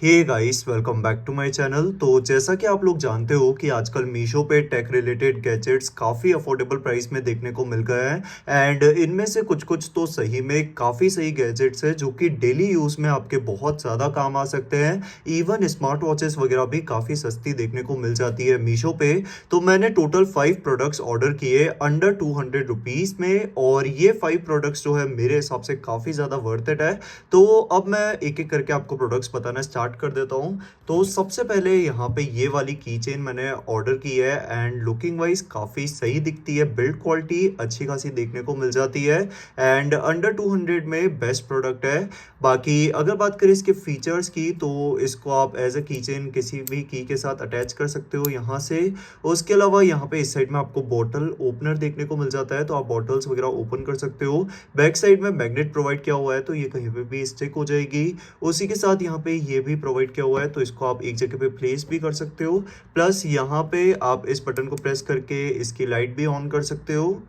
Hey guys, welcome back to my channel. तो जैसा कि आप लोग जानते हो कि आजकल मीशो पे टेक रिलेटेड गैजेट्स काफ़ी अफोर्डेबल प्राइस में देखने को मिल गए हैं एंड इनमें से कुछ कुछ तो सही में काफ़ी सही गैजेट्स हैं जो कि डेली यूज़ में आपके बहुत ज़्यादा काम आ सकते हैं। इवन स्मार्ट वॉचेस वगैरह भी काफ़ी सस्ती देखने को मिल जाती है मीशो पे। तो मैंने टोटल 5 प्रोडक्ट्स ऑर्डर किए अंडर 200 रुपीज़ में, और ये 5 प्रोडक्ट्स जो है मेरे हिसाब से काफ़ी ज़्यादा वर्थ इट है। तो अब मैं एक-एक करके आपको प्रोडक्ट्स बताना स्टार्ट कर देता हूँ। तो सबसे पहले यहाँ पे ये वाली की चेन मैंने ऑर्डर की है एंड लुकिंग वाइज़ काफ़ी सही दिखती है, बिल्ड क्वालिटी अच्छी खासी देखने को मिल जाती है एंड अंडर 200 में बेस्ट प्रोडक्ट है। बाकी अगर बात करें इसके फीचर्स की, तो इसको आप एज़ अ की चेन किसी भी की के साथ अटैच कर सकते हो यहाँ से। उसके अलावा यहाँ पे इस साइड में आपको बॉटल ओपनर देखने को मिल जाता है, तो आप बॉटल्स वगैरह ओपन कर सकते हो। बैक साइड में मैग्नेट प्रोवाइड किया हुआ है, तो ये कहीं पे भी स्टिक हो जाएगी। उसी के साथ यहाँ पे ये भी प्रोवाइड किया हुआ है, तो इसको आप एक जगह पे प्लेस भी कर सकते हो। प्लस यहाँ पे आप इस बटन को प्रेस करके इसकी लाइट भी ऑन कर सकते हो।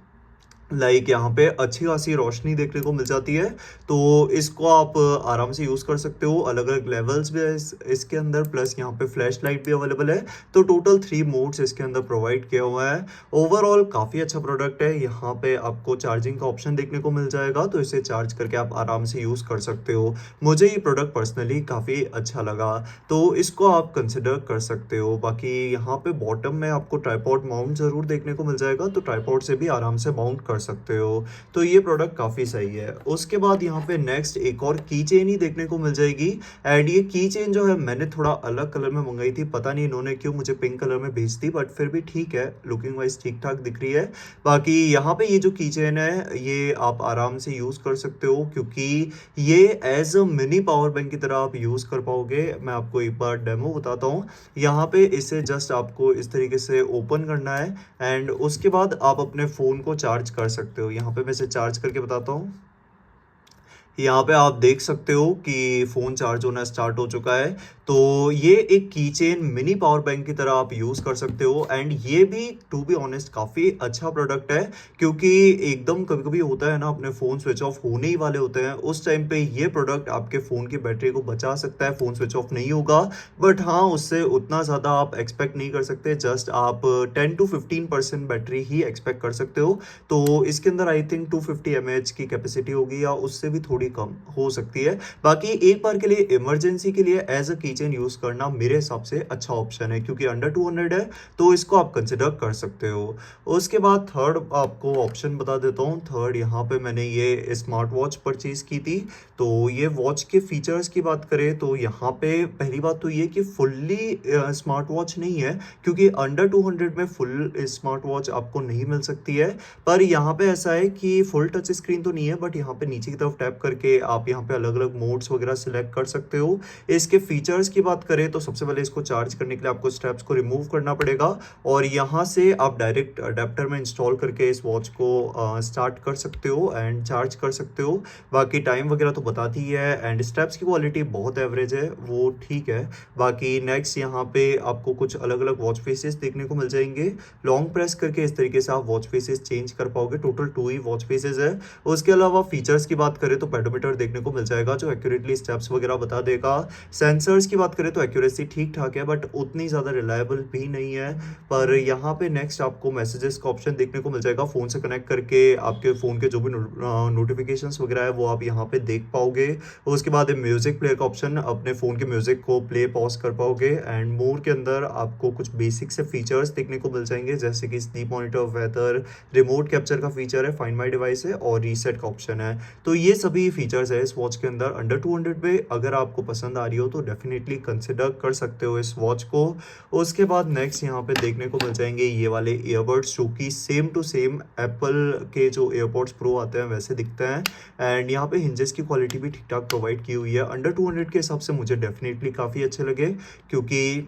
यहाँ पे अच्छी खासी रोशनी देखने को मिल जाती है, तो इसको आप आराम से यूज़ कर सकते हो। अलग अलग लेवल्स भी है इसके अंदर, प्लस यहाँ पे फ्लैश लाइट भी अवेलेबल है। तो टोटल 3 मोड्स इसके अंदर प्रोवाइड किया हुआ है। ओवरऑल काफ़ी अच्छा प्रोडक्ट है। यहाँ पे आपको चार्जिंग का ऑप्शन देखने को मिल जाएगा, तो इसे चार्ज करके आप आराम से यूज़ कर सकते हो। मुझे ये प्रोडक्ट पर्सनली काफ़ी अच्छा लगा, तो इसको आप कंसिडर कर सकते हो। बाकी यहाँ पे बॉटम में आपको ट्राइपॉड माउंट ज़रूर देखने को मिल जाएगा, तो ट्राइपॉड से भी आराम से माउंट कर सकते हो। तो ये प्रोडक्ट काफ़ी सही है। उसके बाद यहाँ पे नेक्स्ट एक और की चेन ही देखने को मिल जाएगी एंड ये की चेन जो है मैंने थोड़ा अलग कलर में मंगाई थी, पता नहीं इन्होंने क्यों मुझे पिंक कलर में भेज दी, बट फिर भी ठीक है, लुकिंग वाइज ठीक ठाक दिख रही है। बाकी यहाँ पे ये जो की चेन है ये आप आराम से यूज़ कर सकते हो, क्योंकि ये as a mini power bank की तरह आप यूज़ कर पाओगे। मैं आपको एक बार डेमो बताता हूँ। यहाँ पे इसे जस्ट आपको इस तरीके से ओपन करना है एंड उसके बाद आप अपने फ़ोन को चार्ज कर सकते हो। यहाँ पे मैं इसे चार्ज करके बताता हूँ। यहाँ पे आप देख सकते हो कि फ़ोन चार्ज होना स्टार्ट हो चुका है। तो ये एक की चेन मिनी पावर बैंक की तरह आप यूज़ कर सकते हो एंड ये भी टू बी ऑनेस्ट काफ़ी अच्छा प्रोडक्ट है, क्योंकि एकदम कभी-कभी होता है ना, अपने फ़ोन स्विच ऑफ होने ही वाले होते हैं, उस टाइम पे ये प्रोडक्ट आपके फ़ोन की बैटरी को बचा सकता है। फ़ोन स्विच ऑफ नहीं होगा, बट हाँ, उससे उतना ज़्यादा आप एक्सपेक्ट नहीं कर सकते। जस्ट आप 10 टू 15% बैटरी ही एक्सपेक्ट कर सकते हो। तो इसके अंदर आई थिंक 250 mAh की कैपेसिटी होगी या उससे भी थोड़ी कम हो सकती है। बाकी एक बार के लिए इमरजेंसी के लिए एज अ कीचेन यूज़ करना मेरे हिसाब से अच्छा ऑप्शन है, क्योंकि अंडर 200 है, तो इसको आप कंसिडर कर सकते हो। उसके बाद थर्ड आपको ऑप्शन बता देता हूँ। थर्ड यहाँ पे मैंने ये स्मार्ट वॉच परचेज़ की थी। तो ये वॉच के फीचर्स की बात करें तो यहाँ पे पहली बात तो ये कि फुल्ली स्मार्ट वॉच नहीं है, क्योंकि अंडर 200 में फुल स्मार्ट वॉच आपको नहीं मिल सकती है। पर यहाँ पे ऐसा है कि फुल टच स्क्रीन तो नहीं है, बट यहाँ पे नीचे की तरफ टैप करके आप यहाँ पे अलग-अलग मोड्स वगैरह सिलेक्ट कर सकते हो। इसके फीचर्स की बात करें तो सबसे पहले इसको चार्ज करने के लिए आपको स्टेप्स को रिमूव करना पड़ेगा, और यहाँ से आप डायरेक्ट अडेप्टर में इंस्टॉल करके इस वॉच को स्टार्ट कर सकते हो एंड चार्ज कर सकते हो। बाकी टाइम वगैरह तो बताती ही है एंड स्टेप्स की क्वालिटी बहुत एवरेज है, वो ठीक है। बाकी नेक्स्ट यहाँ पे आपको कुछ अलग-अलग वॉच फेसेस देखने को मिल जाएंगे। लॉन्ग प्रेस करके इस तरीके से आप वॉच फेसेस चेंज कर पाओगे। टोटल 2 ही वॉच फेसेस है। उसके अलावा फीचर्स की बात करें तो पेडोमीटर देखने को मिल जाएगा, जो एक्यूरेटली स्टेप्स वगैरह बता देगा। सेंसर्स की बात करें तो एक्यूरेसी ठीक-ठाक है, बट उतनी ज़्यादा रिलायबल भी नहीं है। पर यहाँ पे नेक्स्ट आपको मैसेजेस का ऑप्शन देखने को मिल जाएगा। फ़ोन से कनेक्ट करके आपके फ़ोन के जो भी नोटिफिकेशंस वगैरह है वो आप यहाँ पे देख पाओगे। उसके बाद म्यूज़िक प्लेयर का ऑप्शन, अपने फ़ोन के म्यूज़िक को प्ले पॉज कर पाओगे एंड मोर के अंदर आपको कुछ बेसिक से फीचर्स देखने को मिल जाएंगे, जैसे कि sleep monitor, weather, remote capture का फीचर है, फाइंड माय डिवाइस है और रीसेट का ऑप्शन है। तो ये सभी फीचर्स है इस वॉच के अंदर। अंडर 200 पे अगर आपको पसंद आ रही हो तो डेफिनेटली कंसिडर कर सकते हो इस वॉच को। उसके बाद नेक्स्ट यहाँ पे देखने को मिल जाएंगे ये वाले ईयरबड्स, जो कि सेम टू सेम एप्पल के जो एयरपॉड्स प्रो आते हैं वैसे दिखते हैं एंड यहाँ पे हिंजेस की क्वालिटी भी ठीक ठाक प्रोवाइड की हुई है। अंडर 200 के हिसाब से मुझे डेफिनेटली काफ़ी अच्छे लगे, क्योंकि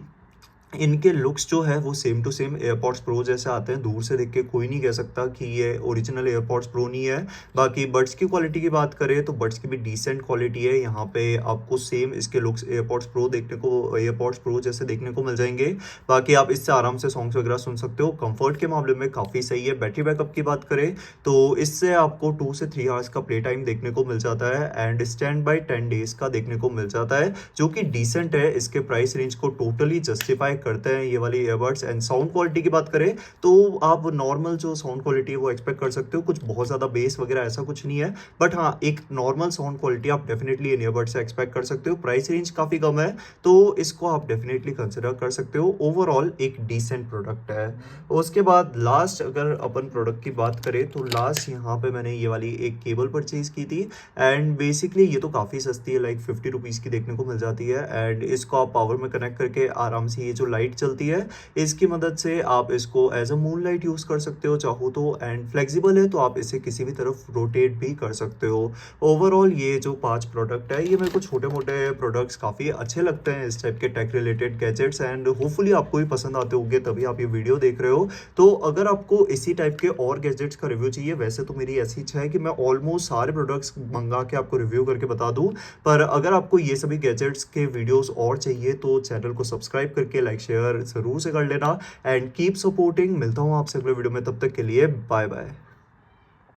इनके लुक्स जो है वो same to same AirPods Pro जैसे आते हैं, दूर से देख के कोई नहीं कह सकता कि ये ओरिजिनल एयरपॉड्स प्रो नहीं है। बाकी बड्स की क्वालिटी की बात करें तो बड्स की भी डिसेंट क्वालिटी है, यहाँ पे आपको सेम इसके लुक्स एयरपॉड्स प्रो जैसे देखने को मिल जाएंगे। बाकी आप इससे आराम से सॉन्ग्स वगैरह सुन सकते हो, कंफर्ट के मामले में काफ़ी सही है। बैटरी बैकअप की बात करें तो इससे आपको 2 से 3 आवर्स का प्ले टाइम देखने को मिल जाता है एंड स्टैंड बाई 10 डेज का देखने को मिल जाता है, जो कि डिसेंट है। इसके प्राइस रेंज को टोटली जस्टिफाई करते हैं ये वाली ईयरबड्स। एंड साउंड क्वालिटी की बात करें तो आप नॉर्मल जो साउंड क्वालिटी है वो एक्सपेक्ट कर सकते हो, कुछ बहुत ज़्यादा बेस वगैरह ऐसा कुछ नहीं है, बट हाँ एक नॉर्मल साउंड क्वालिटी आप डेफिनेटली इन ईयरबड्स से एक्सपेक्ट कर सकते हो। प्राइस रेंज काफ़ी कम है तो इसको आप डेफिनेटली कंसिडर कर सकते हो। ओवरऑल एक डिसेंट प्रोडक्ट है। उसके बाद लास्ट अगर अपन प्रोडक्ट की बात करें तो लास्ट यहाँ पे मैंने ये वाली एक केबल परचेज की थी एंड बेसिकली ये तो काफ़ी सस्ती है, लाइक 50 रुपीज़ की देखने को मिल जाती है। एंड इसको आप पावर में कनेक्ट करके आराम से ये जो लाइट चलती है इसकी मदद से आप इसको as a moon light use कर सकते हो चाहो तो, एंड फ्लेक्सिबल है तो आप इसे किसी भी तरफ रोटेट भी कर सकते हो। ओवरऑल ये जो 5 प्रोडक्ट है ये मेरे को छोटे मोटे प्रोडक्ट्स काफ़ी अच्छे लगते हैं इस टाइप के tech related gadgets, and hopefully आपको भी पसंद आते होंगे तभी आप ये वीडियो देख रहे हो। तो अगर आपको इसी टाइप के और गैजेट्स का रिव्यू चाहिए, वैसे तो मेरी ऐसी इच्छा है कि मैं ऑलमोस्ट सारे प्रोडक्ट्स मंगा के आपको रिव्यू करके बता दूं, पर अगर आपको ये सभी गैजेट्स के वीडियोस और चाहिए तो चैनल को सब्सक्राइब करके लाइक शेयर ज़रूर से कर लेना एंड कीप सपोर्टिंग। मिलता हूँ आपसे अगले वीडियो में, तब तक के लिए बाय बाय।